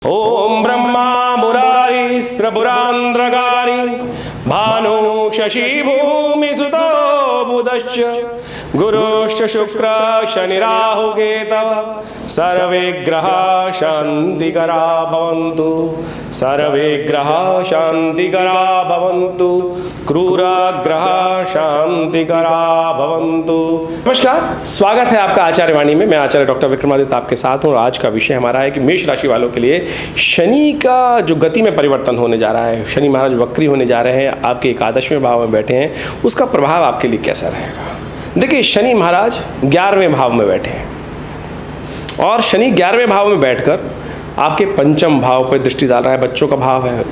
ओम ब्रह्मा मुरारी स्त्रपुरांध्रकारी भानु शशि भूमि सुतो बुधश्च गुरुश्च शुक्र शनि राहु केतव सर्वे ग्रहा शांतिकरा भवन्तु सर्वे ग्रहा शांतिकरा भवन्तु क्रूरा ग्रहा शांतिकरा भवन्तु। नमस्कार, स्वागत है आपका आचार्य वाणी में। मैं आचार्य डॉक्टर विक्रमादित्य आपके साथ हूँ और आज का विषय हमारा है कि मेष राशि वालों के लिए शनि का जो गति में परिवर्तन होने जा रहा है, शनि महाराज वक्री होने जा रहे हैं, आपके एकादशवें भाव में बैठे हैं, उसका प्रभाव आपके लिए कैसा रहेगा। देखिए, शनि महाराज 11वें भाव में बैठे हैं और शनि 11वें भाव में बैठकर आपके पंचम भाव पर दृष्टि डाल रहा है। बच्चों का भाव है,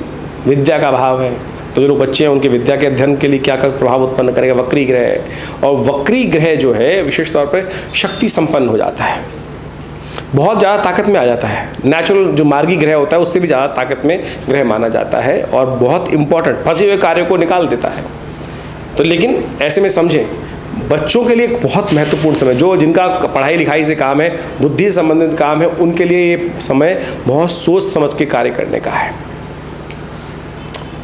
विद्या का भाव है, तो जो लोग बच्चे हैं उनके विद्या के अध्ययन के लिए क्या क्या प्रभाव उत्पन्न करेगा। वक्री ग्रह है और वक्री ग्रह जो है विशेष तौर पर शक्ति संपन्न हो जाता है, बहुत ज़्यादा ताकत में आ जाता है। नेचुरल जो मार्गी ग्रह होता है उससे भी ज़्यादा ताकत में ग्रह माना जाता है और बहुत इंपॉर्टेंट फंसे हुए कार्यों को निकाल देता है। तो लेकिन ऐसे में समझें, बच्चों के लिए एक बहुत महत्वपूर्ण समय, जो जिनका पढ़ाई लिखाई से काम है, बुद्धि से संबंधित काम है, उनके लिए ये समय बहुत सोच समझ के कार्य करने का है।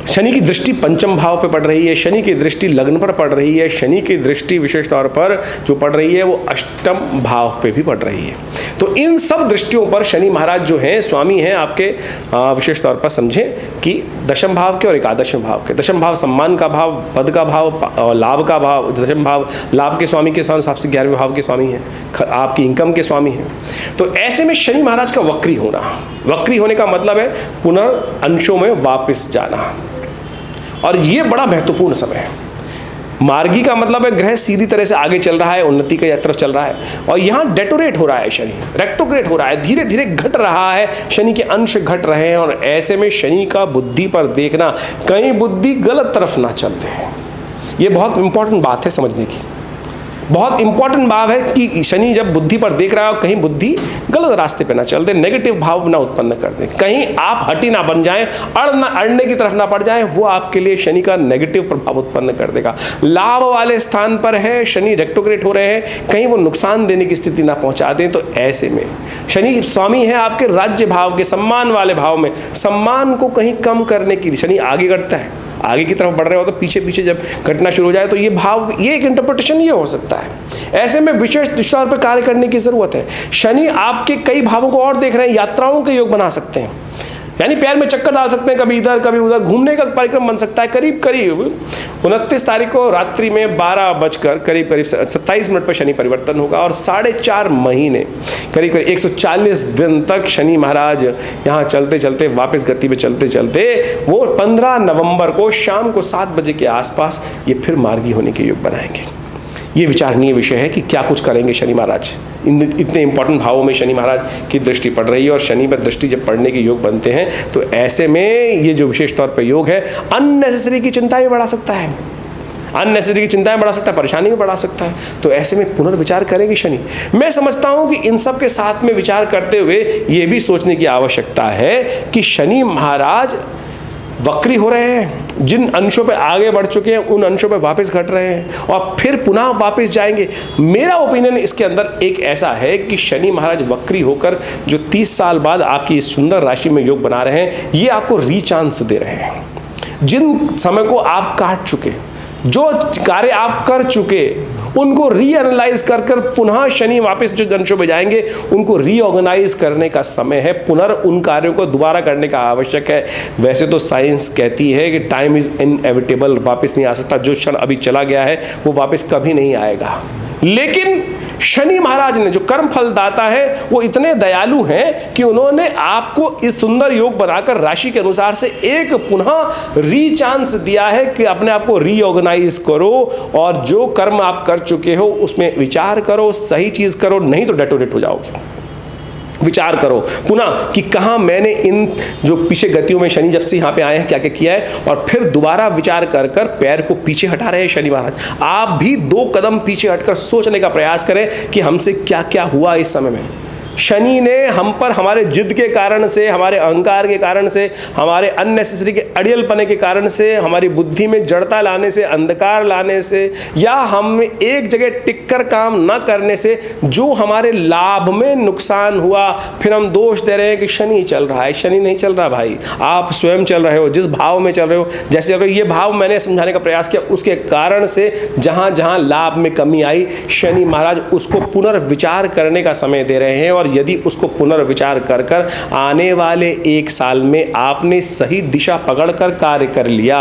शनि की दृष्टि पंचम भाव पे पड़ रही है, शनि की दृष्टि लग्न पर पड़ रही है, शनि की दृष्टि विशेष तौर पर जो पड़ रही है वो अष्टम भाव पे भी पड़ रही है। तो इन सब दृष्टियों पर शनि महाराज जो हैं स्वामी हैं आपके, विशेष तौर पर समझें कि दशम भाव के और एकादशम भाव के। दशम भाव सम्मान का भाव, पद का भाव, लाभ का भाव। दशम भाव लाभ के स्वामी के हिसाब से 11वें भाव के स्वामी हैं, आपकी इनकम के स्वामी हैं। तो ऐसे में शनि महाराज का वक्री होना, वक्री होने का मतलब है पुनर्अंशों में वापस जाना, और ये बड़ा महत्वपूर्ण समय है। मार्गी का मतलब है ग्रह सीधी तरह से आगे चल रहा है, उन्नति की तरफ चल रहा है, और यहाँ डेटोरेट हो रहा है शनि, रेक्टोग्रेट हो रहा है, धीरे धीरे घट रहा है, शनि के अंश घट रहे हैं। और ऐसे में शनि का बुद्धि पर देखना, कहीं बुद्धि गलत तरफ ना चलते हैं, ये बहुत इंपॉर्टेंट बात है समझने की। बहुत इंपॉर्टेंट बात है कि शनि जब बुद्धि पर देख रहा है, कहीं बुद्धि गलत रास्ते पे ना चल दे, नेगेटिव भाव ना उत्पन्न कर दे, कहीं आप हटी ना बन जाएं, अड़ने की तरफ ना पड़ जाएं, वो आपके लिए शनि का नेगेटिव प्रभाव उत्पन्न कर देगा। लाभ वाले स्थान पर है शनि, रेक्टोग्रेट हो रहे हैं, कहीं वो नुकसान देने की स्थिति ना पहुंचा दें। तो ऐसे में शनि स्वामी है आपके राज्य भाव के, सम्मान वाले भाव में, सम्मान को कहीं कम करने के लिए शनि आगे बढ़ता है, आगे की तरफ बढ़ रहे हो तो पीछे पीछे जब घटना शुरू हो जाए तो ये भाव, ये एक इंटरप्रिटेशन ये हो सकता है। ऐसे में विशेष दिशा पर कार्य करने की जरूरत है। शनि आपके कई भावों को और देख रहे हैं, यात्राओं के योग बना सकते हैं, यानी पैर में चक्कर डाल सकते हैं, कभी इधर कभी उधर, घूमने का कार्यक्रम बन सकता है। करीब करीब 29 तारीख को रात्रि में 12 बजकर करीब 27 मिनट पर शनि परिवर्तन होगा और 4.5 महीने करीब करीब 140 दिन तक शनि महाराज यहाँ चलते चलते, वापस गति में चलते चलते, वो 15 नवंबर को शाम को 7 बजे के आसपास ये फिर मार्गी होने के योग बनाएंगे। ये विचारणीय विषय है कि क्या कुछ करेंगे शनि महाराज। इतने इंपॉर्टेंट भावों में शनि महाराज की दृष्टि पड़ रही है और शनि पर दृष्टि जब पड़ने के योग बनते हैं तो ऐसे में ये जो विशेष तौर पर योग है, अननेसेसरी की चिंता भी बढ़ा सकता है, अननेसेसरी की चिंताएं बढ़ा सकता है, परेशानी भी बढ़ा सकता है। तो ऐसे में पुनर्विचार करेंगे शनि। मैं समझता हूं कि इन सब के साथ में विचार करते हुए ये भी सोचने की आवश्यकता है कि शनि महाराज वक्री हो रहे हैं, जिन अंशों पे आगे बढ़ चुके हैं उन अंशों पे वापस घट रहे हैं और फिर पुनः वापस जाएंगे। मेरा ओपिनियन इसके अंदर एक ऐसा है कि शनि महाराज वक्री होकर जो 30 साल बाद आपकी इस सुंदर राशि में योग बना रहे हैं, ये आपको रीचांस दे रहे हैं। जिन समय को आप काट चुके, जो कार्य आप कर चुके, उनको रीएनालाइज कर कर पुनः शनि वापस जो अंशों में जाएंगे उनको रीऑर्गेनाइज करने का समय है, उन कार्यों को दोबारा करने का आवश्यक है। वैसे तो साइंस कहती है कि टाइम इज इनएविटेबल, वापस नहीं आ सकता, जो क्षण अभी चला गया है वो वापस कभी नहीं आएगा। लेकिन शनि महाराज ने, जो कर्म फलदाता है, वो इतने दयालु हैं कि उन्होंने आपको इस सुंदर योग बनाकर राशि के अनुसार से एक पुनः रीचांस दिया है कि अपने आप को रीऑर्गेनाइज करो और जो कर्म आप कर चुके हो उसमें विचार करो, सही चीज करो, नहीं तो डेटोरेट हो जाओगे। विचार करो पुनः कि कहाँ मैंने इन जो पीछे गतियों में शनि जब से यहाँ पे आए हैं क्या क्या किया है, और फिर दोबारा विचार कर कर पैर को पीछे हटा रहे हैं शनि महाराज। आप भी 2 कदम पीछे हटकर सोचने का प्रयास करें कि हमसे क्या क्या हुआ इस समय में, शनि ने हम पर हमारे जिद के कारण से, हमारे अहंकार के कारण से, हमारे अननेसेसरी के अड़ियलपने के कारण से, हमारी बुद्धि में जड़ता लाने से, अंधकार लाने से, या हम एक जगह टिककर काम न करने से जो हमारे लाभ में नुकसान हुआ, फिर हम दोष दे रहे हैं कि शनि चल रहा है। शनि नहीं चल रहा भाई, आप स्वयं चल रहे हो। जिस भाव में चल रहे हो, जैसे अगर ये भाव मैंने समझाने का प्रयास किया, उसके कारण से जहां जहां लाभ में कमी आई, शनि महाराज उसको पुनर्विचार करने का समय दे रहे हैं। और यदि उसको पुनर्विचार कर कर आने वाले 1 साल में आपने सही दिशा पकड़कर कार्य कर लिया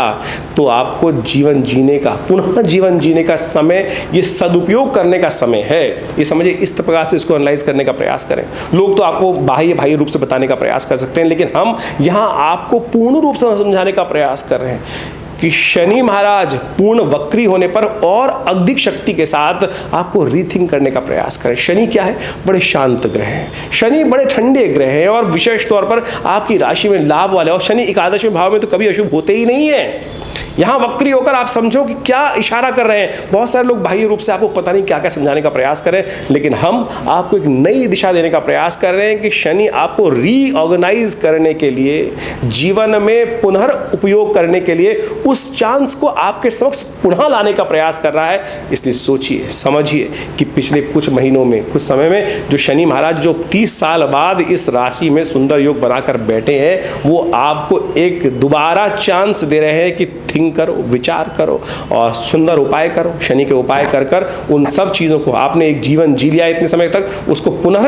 तो आपको जीवन जीने का, पुनः जीवन जीने का समय, ये सदुपयोग करने का समय है। ये समझिए, इस प्रकार से इसको एनालाइज करने का प्रयास करें। लोग तो आपको बाह्य रूप से बताने का प्रयास कर सकते हैं, लेकिन हम यहां आपको पूर्ण रूप से समझाने का प्रयास कर रहे हैं कि शनि महाराज पूर्ण वक्री होने पर और अधिक शक्ति के साथ आपको रीथिंक करने का प्रयास करें। शनि क्या है? बड़े शांत ग्रह हैं। शनि बड़े ठंडे ग्रह हैं और विशेष तौर पर आपकी राशि में लाभ वाले, और शनि एकादशवें भाव में तो कभी अशुभ होते ही नहीं है। यहां वक्री होकर आप समझो कि क्या इशारा कर रहे हैं। बहुत सारे लोग बाह्य रूप से आपको पता नहीं क्या क्या समझाने का प्रयास करें, लेकिन हम आपको एक नई दिशा देने का प्रयास कर रहे हैं कि शनि आपको रीऑर्गेनाइज करने के लिए, जीवन में पुनर्उपयोग करने के लिए उस चांस को आपके समक्ष पुनः लाने का प्रयास कर रहा है। इसलिए सोचिए, समझिए कि पिछले कुछ महीनों में, कुछ समय में जो शनि महाराज जो 30 साल बाद इस राशि में सुंदर योग बनाकर बैठे हैं, वो आपको एक दोबारा चांस दे रहे हैं कि थिंक करो, विचार करो और सुंदर उपाय करो। शनि के उपाय कर कर उन सब चीज़ों को, आपने एक जीवन जी लिया इतने समय तक, उसको पुनः,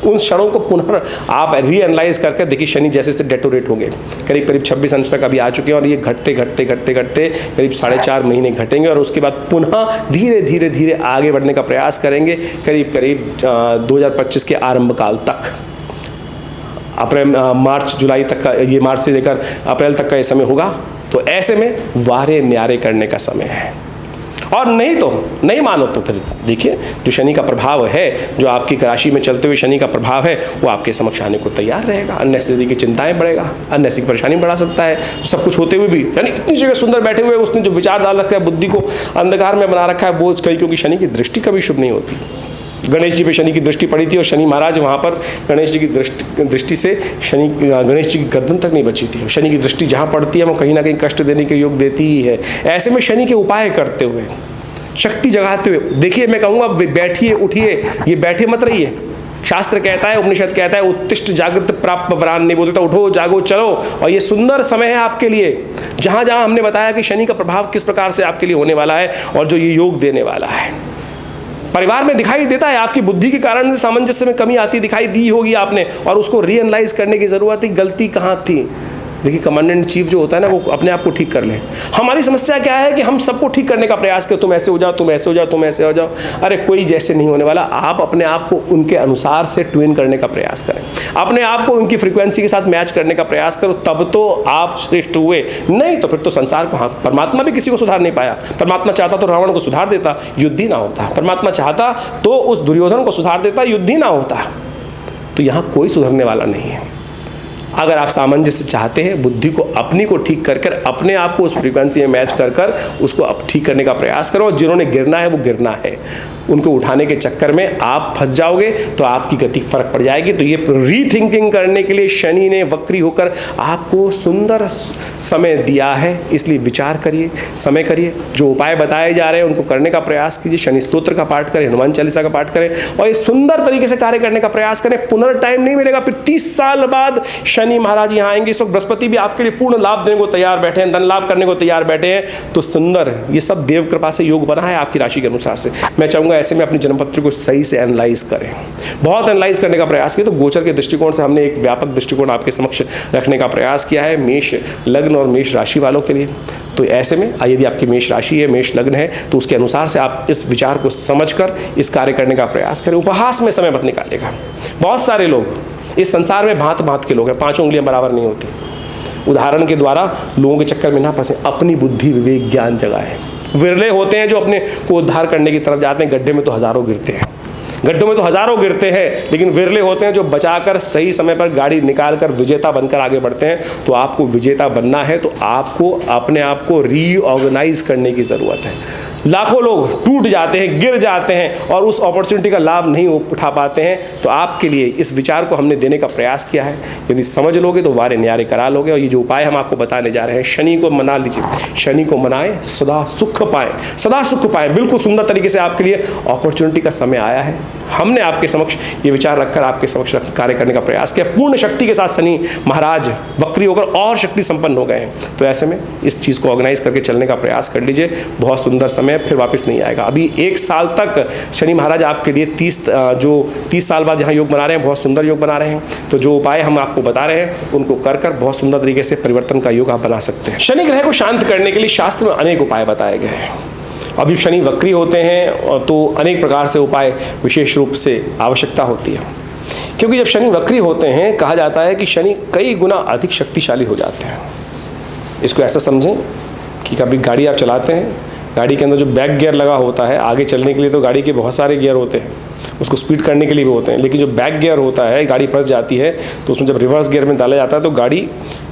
उन क्षणों को पुनः आप रीएनालाइज करके देखिए। शनि जैसे से डेटोरेट होंगे, करीब करीब 26 अंश तक अभी आ चुके हैं और ये घटते घटते घटते घटते करीब 4.5 महीने घटेंगे और उसके बाद पुनः धीरे धीरे धीरे आगे बढ़ने का प्रयास करेंगे करीब करीब 2025 के आरंभ काल तक। अप्रैल, मार्च, जुलाई तक का, ये मार्च से लेकर अप्रैल तक का ये समय होगा। तो ऐसे में वारे न्यारे करने का समय है। और नहीं तो नहीं मानो तो फिर देखिए, जो शनि का प्रभाव है, जो आपकी राशि में चलते हुए शनि का प्रभाव है, वो आपके समक्ष आने को तैयार रहेगा। अननेसेसरी की चिंताएं बढ़ेगा, अननेसेसरी परेशानी बढ़ा सकता है। सब कुछ होते हुए भी, यानी इतनी जगह सुंदर बैठे हुए उसने जो विचार डाल रखा है, बुद्धि को अंधकार में बना रखा है, वो कहीं, क्योंकि शनि की दृष्टि कभी शुभ नहीं होती। गणेश जी पे शनि की दृष्टि पड़ी थी और शनि महाराज वहाँ पर गणेश जी की दृष्टि से गणेश जी की गर्दन तक नहीं बची थी। शनि की दृष्टि जहाँ पड़ती है वो कहीं ना कहीं कष्ट देने के योग देती ही है। ऐसे में शनि के उपाय करते हुए, शक्ति जगाते हुए, देखिए मैं कहूँगा बैठिए, उठिए, ये बैठे मत रहिए। शास्त्र कहता है, उपनिषद कहता है, उत्तिष्ठ जागृत प्राप्त वरान निबोधित, उठो जागो चलो। और ये सुंदर समय है आपके लिए, जहाँ जहाँ हमने बताया कि शनि का प्रभाव किस प्रकार से आपके लिए होने वाला है और जो ये योग देने वाला है। परिवार में दिखाई देता है, आपकी बुद्धि के कारण से सामंजस्य में कमी आती दिखाई दी होगी आपने, और उसको रीएनालाइज करने की जरूरत थी, गलती कहाँ थी। देखिए, कमांडेंट इन चीफ जो होता है ना, वो अपने आप को ठीक कर ले। हमारी समस्या क्या है कि हम सबको ठीक करने का प्रयास करें, तुम ऐसे हो जाओ, तुम ऐसे हो जाओ, तुम ऐसे हो जाओ। अरे कोई जैसे नहीं होने वाला। आप अपने आप को उनके अनुसार से ट्यून करने का प्रयास करें, अपने आप को उनकी फ्रीक्वेंसी के साथ मैच करने का प्रयास करो, तब तो आप श्रेष्ठ हुए। नहीं तो फिर तो संसार को, हाँ, परमात्मा भी किसी को सुधार नहीं पाया। परमात्मा चाहता तो रावण को सुधार देता, युद्ध ही ना होता। परमात्मा चाहता तो उस दुर्योधन को सुधार देता, युद्ध ही ना होता। तो यहाँ कोई सुधरने वाला नहीं है। अगर आप सामंजस्य चाहते हैं, बुद्धि को अपनी को ठीक कर कर, अपने आप को उस फ्रीक्वेंसी में मैच कर कर उसको अब ठीक करने का प्रयास करो। और जिन्होंने गिरना है वो गिरना है, उनको उठाने के चक्कर में आप फंस जाओगे तो आपकी गति फर्क पड़ जाएगी। तो ये रीथिंकिंग करने के लिए शनि ने वक्री होकर आपको सुंदर समय दिया है, इसलिए विचार करिए, समय करिए। जो उपाय बताए जा रहे हैं उनको करने का प्रयास कीजिए। शनि स्तोत्र का पाठ करें, हनुमान चालीसा का पाठ करें और ये सुंदर तरीके से कार्य करने का प्रयास करें। पुनर्टाइम नहीं मिलेगा, फिर 30 साल बाद शनि महाराज यहाँ आएंगे। इस वक्त बृहस्पति भी आपके लिए पूर्ण लाभ देने को तैयार बैठे हैं, धन लाभ करने को तैयार बैठे हैं। तो सुंदर, ये सब देव कृपा से योग बना है आपकी राशि के अनुसार से। मैं चाहूंगा ऐसे में अपनी जन्मपत्र को सही से एनालाइज करें, बहुत एनालाइज करने का प्रयास किया। तो गोचर के दृष्टिकोण से हमने एक व्यापक दृष्टिकोण आपके समक्ष रखने का प्रयास किया है, मेष लग्न और मेष राशि वालों के लिए। तो ऐसे में यदि आपकी मेष राशि है, मेष लग्न है, तो उसके अनुसार से आप इस विचार को समझकर इस कार्य करने का प्रयास करें। उपहास में समय मत निकालेगा। बहुत सारे लोग इस संसार में भांत भांत के लोग हैं, 5 उंगलियां बराबर नहीं होती। उदाहरण के द्वारा लोगों के चक्कर में ना फंसे, अपनी बुद्धि विवेक ज्ञान जगाएं। विरले होते हैं जो अपने को उद्धार करने की तरफ जाते हैं, गड्ढे में तो हजारों गिरते हैं। गड्ढों में तो हज़ारों गिरते हैं, लेकिन विरले होते हैं जो बचाकर सही समय पर गाड़ी निकालकर विजेता बनकर आगे बढ़ते हैं। तो आपको विजेता बनना है तो आपको अपने आप को रीऑर्गेनाइज करने की ज़रूरत है। लाखों लोग टूट जाते हैं, गिर जाते हैं और उस अपॉर्चुनिटी का लाभ नहीं उठा पाते हैं। तो आपके लिए इस विचार को हमने देने का प्रयास किया है। यदि समझ लोगे तो वारे न्यारे करा लोगे। और ये जो उपाय हम आपको बताने जा रहे हैं, शनि को मना लीजिए, शनि को मनाएं, सदा सुख पाएं, सदा सुख पाएं। बिल्कुल सुंदर तरीके से आपके लिए अपॉर्चुनिटी का समय आया है। हमने आपके समक्ष ये विचार रखकर आपके समक्ष कार्य करने का प्रयास किया। पूर्ण शक्ति के साथ शनि महाराज वक्री होकर और शक्ति संपन्न हो गए हैं। तो ऐसे में इस चीज़ को ऑर्गेनाइज करके चलने का प्रयास कर लीजिए। बहुत सुंदर समय फिर वापस नहीं आएगा। अभी 1 साल तक शनि महाराज आपके लिए 30 साल बाद जहाँ योग बना रहे हैं, बहुत सुंदर योग बना रहे हैं। तो जो उपाय हम आपको बता रहे हैं उनको कर बहुत सुंदर तरीके से परिवर्तन का योग आप बना सकते हैं। शनि ग्रह को शांत करने के लिए शास्त्र में अनेक उपाय बताए गए हैं। अभी शनि वक्री होते हैं तो अनेक प्रकार से उपाय विशेष रूप से आवश्यकता होती है, क्योंकि जब शनि वक्री होते हैं कहा जाता है कि शनि कई गुना अधिक शक्तिशाली हो जाते हैं। इसको ऐसा समझें कि कभी गाड़ी आप चलाते हैं, गाड़ी के अंदर जो बैक गियर लगा होता है, आगे चलने के लिए तो गाड़ी के बहुत सारे गियर होते हैं, उसको स्पीड करने के लिए भी होते हैं, लेकिन जो बैक गियर होता है, गाड़ी फंस जाती है तो उसमें जब रिवर्स गियर में डाला जाता है तो गाड़ी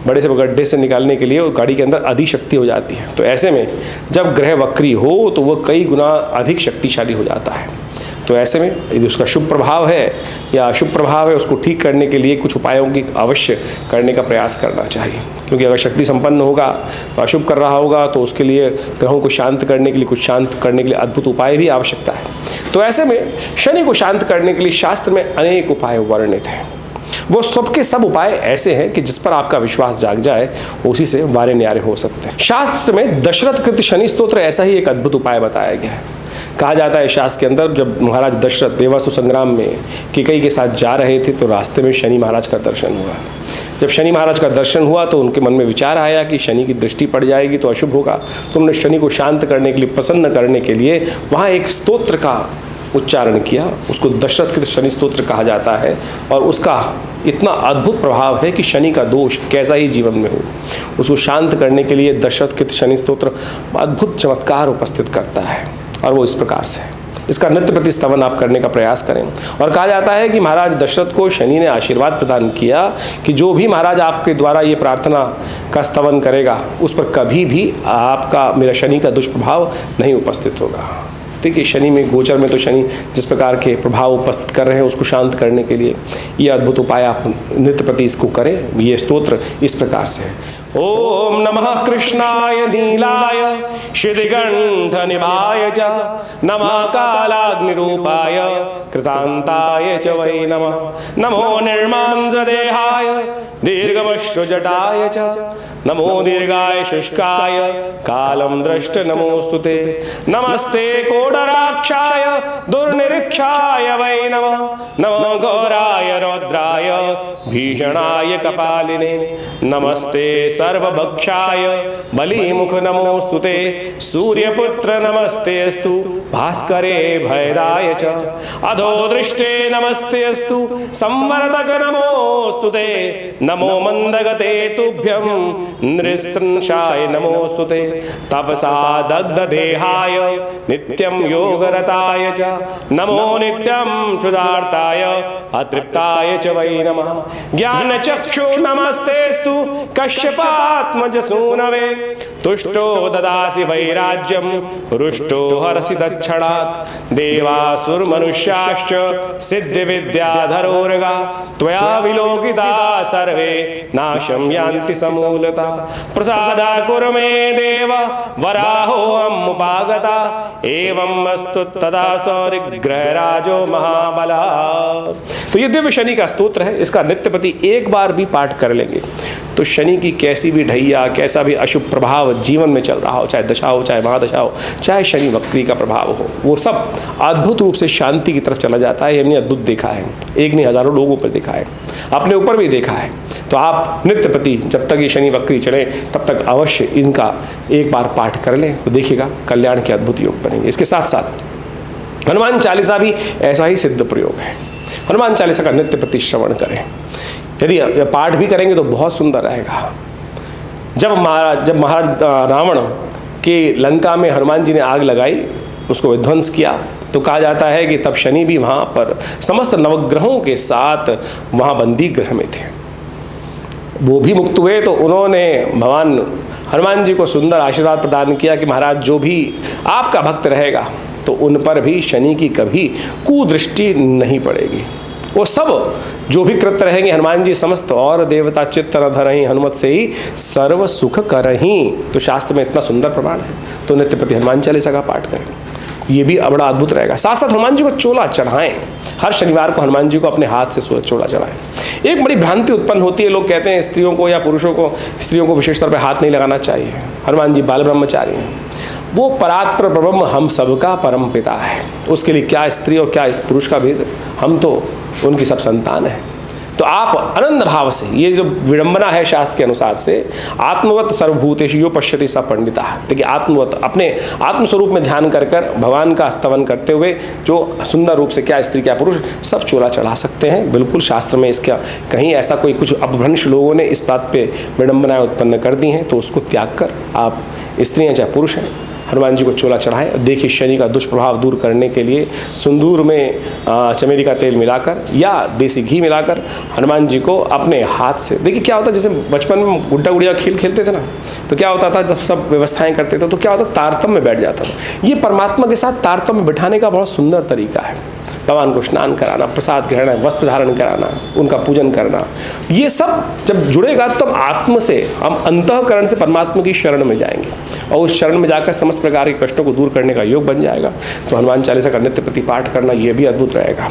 बड़े से गड्ढे से निकालने के लिए और गाड़ी के अंदर अधिक शक्ति हो जाती है। तो ऐसे में जब ग्रह वक्री हो तो वह कई गुना अधिक शक्तिशाली हो जाता है। तो ऐसे में यदि उसका शुभ प्रभाव है या अशुभ प्रभाव है, उसको ठीक करने के लिए कुछ उपायों की अवश्य करने का प्रयास करना चाहिए। क्योंकि अगर शक्ति संपन्न होगा तो अशुभ कर रहा होगा तो उसके लिए ग्रहों को शांत करने के लिए, कुछ शांत करने के लिए अद्भुत उपाय भी आवश्यकता है। तो ऐसे में शनि को शांत करने के लिए शास्त्र में अनेक उपाय वर्णित हैं। वो सबके सब उपाय ऐसे हैं कि जिस पर आपका विश्वास जाग जाए उसी से वारे न्यारे हो सकते हैं। शास्त्र में दशरथ कृत शनि स्तोत्र ऐसा ही एक अद्भुत उपाय बताया गया है। कहा जाता है शास्त्र के अंदर, जब महाराज दशरथ देवासुर संग्राम में कैकेयी के साथ जा रहे थे तो रास्ते में शनि महाराज का दर्शन हुआ। जब शनि महाराज का दर्शन हुआ तो उनके मन में विचार आया कि शनि की दृष्टि पड़ जाएगी तो अशुभ होगा। तो उन्होंने शनि को शांत करने के लिए, प्रसन्न करने के लिए वहाँ एक स्तोत्र का उच्चारण किया। उसको दशरथ कृत शनि स्तोत्र कहा जाता है और उसका इतना अद्भुत प्रभाव है कि शनि का दोष कैसा ही जीवन में हो, उसको शांत करने के लिए दशरथ कृत शनि स्तोत्र अद्भुत चमत्कार उपस्थित करता है। और वो इस प्रकार से है। इसका नित्य प्रति स्तवन आप करने का प्रयास करें। और कहा जाता है कि महाराज दशरथ को शनि ने आशीर्वाद प्रदान किया कि जो भी महाराज आपके द्वारा ये प्रार्थना का स्तवन करेगा उस पर कभी भी आपका, मेरा शनि का दुष्प्रभाव नहीं उपस्थित होगा। देखिए शनि में, गोचर में तो शनि जिस प्रकार के प्रभाव उपस्थित कर रहे हैं उसको शांत करने के लिए ये अद्भुत उपाय आप नित्य प्रति इसको करें। ये स्तोत्र इस प्रकार से है। ओम नमः कृष्णाय नीलाय शिदिगंध निभाय च, नमः कालाग्निरूपाय कृतांताय च वै नमः, नमो निर्मांस देहाय दीर्घमश्रुजटाय च, नमो दीर्घाय शुष्काय कालम दृष्ट नमोस्तुते, नमस्ते कोडराक्षाय दुर्निरीक्षाय वै नमः, नमो घोराय रौद्राय भीषणाय कपालिने, नमस्ते सर्वभक्षाय बलिमुख नमोस्तुते, सूर्यपुत्र नमस्तेस्तु भास्करे भयदाय च, अधो दृष्टे नमस्तेस्तु संवर्धक नमोस्तुते, नमो मंदगते तुभ्यं नृस्त्रंशाय नमोस्तुते, तपसा दग्ध देहाय नित्यं योगरताय च, नमो नित्यं क्षुधार्ताय अतृप्ताय च वै नमः, ज्ञानचक्षु नमस्तेस्तु कश्यपात्मज सूनवे, तुष्टो ददासि वैराज्यं रुष्टो हरसि तत्क्षणात्, देवासुर मनुष्याश्च सिद्धि विद्याधरोर्गा, त्वया विलोकिता सर्वे नाशं यान्ति समूलता, प्रसादा कुरु मे देव वराहोऽहम् उपागता, एवं अस्तु तदा सौरिग्रहराजो महाबला। तो ये दिव्य शनि का स्तोत्र है। इसका नित्य प्रति एक बार भी पाठ कर लेंगे तो शनि की कैसी भी ढैया, कैसा भी अशुभ प्रभाव जीवन में चल रहा हो, चाहे दशा हो, चाहे महादशा हो, चाहे शनि वक्री का प्रभाव हो, वो सब अद्भुत रूप से शांति की तरफ चला जाता है। हमने अद्भुत देखा है, एक नहीं हजारों लोगों पर देखा है, अपने ऊपर भी देखा है। तो आप नित्य प्रति जब तक ये शनि वक्री चले तब तक अवश्य इनका एक बार पाठ कर लें तो देखिएगा कल्याण के अद्भुत योग बनेंगे। इसके साथ साथ हनुमान चालीसा भी ऐसा ही सिद्ध प्रयोग है। हनुमान चालीसा का नित्य प्रति श्रवण करें। यदि पाठ भी करेंगे तो बहुत सुंदर रहेगा। जब महाराज रावण के लंका में हनुमान जी ने आग लगाई, उसको विध्वंस किया, तो कहा जाता है कि तब शनि भी वहाँ पर समस्त नवग्रहों के साथ वहाँ बंदी ग्रह में थे। वो भी मुक्त हुए तो उन्होंने भगवान हनुमान जी को सुंदर आशीर्वाद प्रदान किया कि महाराज जो भी आपका भक्त रहेगा तो उन पर भी शनि की कभी कुदृष्टि नहीं पड़ेगी। वो सब जो भी कृत रहेंगे हनुमान जी समस्त और देवता चित्त न धरहीं हनुमत से ही सर्व सुख करहीं। तो शास्त्र में इतना सुंदर प्रमाण है। तो नित्य प्रति हनुमान चालीसा का पाठ करें, ये भी बड़ा अद्भुत रहेगा। साथ साथ हनुमान जी को चोला चढ़ाएं, हर शनिवार को हनुमान जी को अपने हाथ से चोला चढ़ाएं। एक बड़ी भ्रांति उत्पन्न होती है, लोग कहते हैं स्त्रियों को या पुरुषों को, स्त्रियों को विशेष तौर पर हाथ नहीं लगाना चाहिए। हनुमान जी बाल ब्रह्मचारी हैं, वो परात्पर ब्रह्म हम सबका परम पिता है, उसके लिए क्या स्त्री और क्या पुरुष का भेद, हम तो उनकी सब संतान है। तो आप आनंद भाव से, ये जो विडंबना है शास्त्र के अनुसार से, आत्मवत सर्वभूतेषु यो पश्यति स पंडिता, देखिए आत्मवत अपने आत्मस्वरूप में ध्यान कर भगवान का स्तवन करते हुए जो सुंदर रूप से क्या स्त्री क्या पुरुष सब चोला चढ़ा सकते हैं। बिल्कुल शास्त्र में इसका कहीं ऐसा कोई कुछ अपभ्रंश लोगों ने इस बात पे विडंबनाएं उत्पन्न कर दी हैं, तो उसको त्याग कर आप स्त्रियाँ चाहे पुरुष हैं हनुमान जी को चोला चढ़ाएं। देखिए शनि का दुष्प्रभाव दूर करने के लिए सिंदूर में चमेली का तेल मिलाकर या देसी घी मिलाकर हनुमान जी को अपने हाथ से, देखिए क्या होता है, जैसे बचपन में गुड्डा गुड़िया खेल खेलते थे ना, तो क्या होता था जब सब व्यवस्थाएं करते थे तो क्या होता, तारतम्य में बैठ जाता था। ये परमात्मा के साथ तारतम्य बिठाने का बहुत सुंदर तरीका है। भगवान को स्नान कराना, प्रसाद ग्रहण, वस्त्र धारण कराना, उनका पूजन करना, ये सब जब जुड़ेगा तब आत्म से हम अंतःकरण से परमात्मा की शरण में जाएंगे और उस शरण में जाकर समस्त प्रकार के कष्टों को दूर करने का योग बन जाएगा। तो हनुमान चालीसा का नित्य प्रति पाठ करना ये भी अद्भुत रहेगा।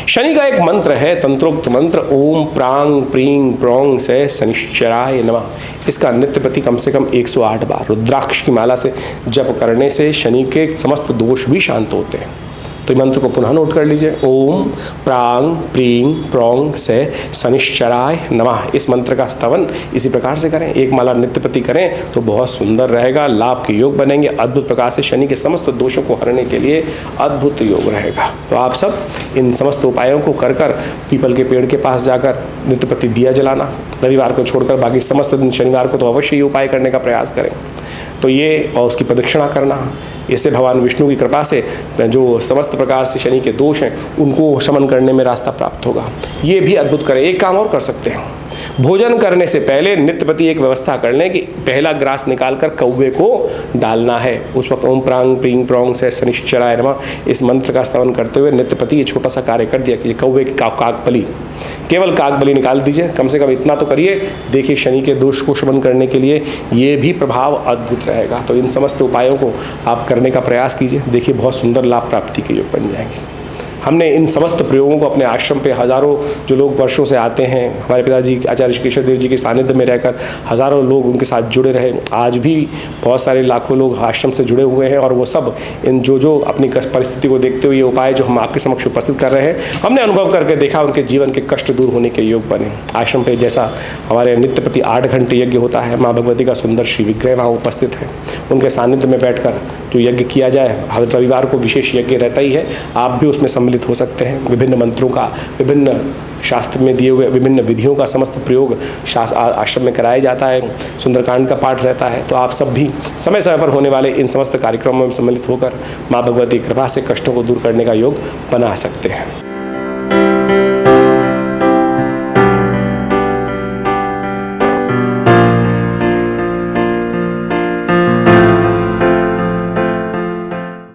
शनि का एक मंत्र है, तंत्रोक्त मंत्र, ओम प्रांग प्रींग प्रोंग से शनिश्चराय नमः। इसका नित्य प्रति कम से कम 108 बार रुद्राक्ष की माला से जप करने से शनि के समस्त दोष भी शांत होते हैं। तो मंत्र को पुनः नोट कर लीजिए, ओम प्रांग प्रींग प्रोंग से शनिश्चराय नमः। इस मंत्र का स्तवन इसी प्रकार से करें, एक माला नित्य प्रति करें तो बहुत सुंदर रहेगा, लाभ के योग बनेंगे। अद्भुत प्रकार से शनि के समस्त दोषों को हरने के लिए अद्भुत योग रहेगा। तो आप सब इन समस्त उपायों को कर पीपल के पेड़ के पास जाकर नित्य प्रति दिया जलाना, रविवार को छोड़कर बाकी समस्त दिन शनिवार को तो अवश्य ये उपाय करने का प्रयास करें। तो ये और उसकी प्रदक्षिणा करना, इससे भगवान विष्णु की कृपा से जो समस्त प्रकार से शनि के दोष हैं उनको शमन करने में रास्ता प्राप्त होगा। ये भी अद्भुत करें। एक काम और कर सकते हैं, भोजन करने से पहले नित्य प्रति एक व्यवस्था कर लें कि पहला ग्रास निकालकर कौवे को डालना है। उस वक्त ओम प्रांग प्रींग प्रोंग से शनिश्चराय नमः इस मंत्र का स्तवन करते हुए नित्य प्रति ये छोटा सा कार्य कर दिया कि कौवे की काकबली, केवल काकबली निकाल दीजिए, कम से कम इतना तो करिए। देखिए शनि के दोष को शमन करने के लिए ये भी प्रभाव अद्भुत रहेगा। तो इन समस्त उपायों को आप करने का प्रयास कीजिए, देखिए बहुत सुंदर लाभ प्राप्ति के योग बन जाएंगे। हमने इन समस्त प्रयोगों को अपने आश्रम पे हज़ारों जो लोग वर्षों से आते हैं, हमारे पिताजी आचार्य केशव देव जी के सानिध्य में रहकर हज़ारों लोग उनके साथ जुड़े रहे। आज भी बहुत सारे लाखों लोग आश्रम से जुड़े हुए हैं और वो सब इन जो अपनी परिस्थिति को देखते हुए ये उपाय जो हम आपके समक्ष उपस्थित कर रहे हैं, हमने अनुभव करके देखा, उनके जीवन के कष्ट दूर होने के योग बने। आश्रम पे जैसा हमारे नित्य प्रति 8 घंटे यज्ञ होता है, माँ भगवती का सुंदर श्री विग्रह वहाँ उपस्थित है, उनके सानिध्य में बैठकर जो यज्ञ किया जाए, हर रविवार को विशेष यज्ञ रहता ही है, आप भी उसमें सम्मिलित हो सकते हैं। विभिन्न मंत्रों का, विभिन्न शास्त्र में दिए हुए विभिन्न विधियों का समस्त प्रयोग आश्रम में कराया जाता है, सुंदरकांड का पाठ रहता है। तो आप सब भी समय समय पर होने वाले इन समस्त कार्यक्रमों में सम्मिलित होकर माँ भगवती की कृपा से कष्टों को दूर करने का योग बना सकते हैं।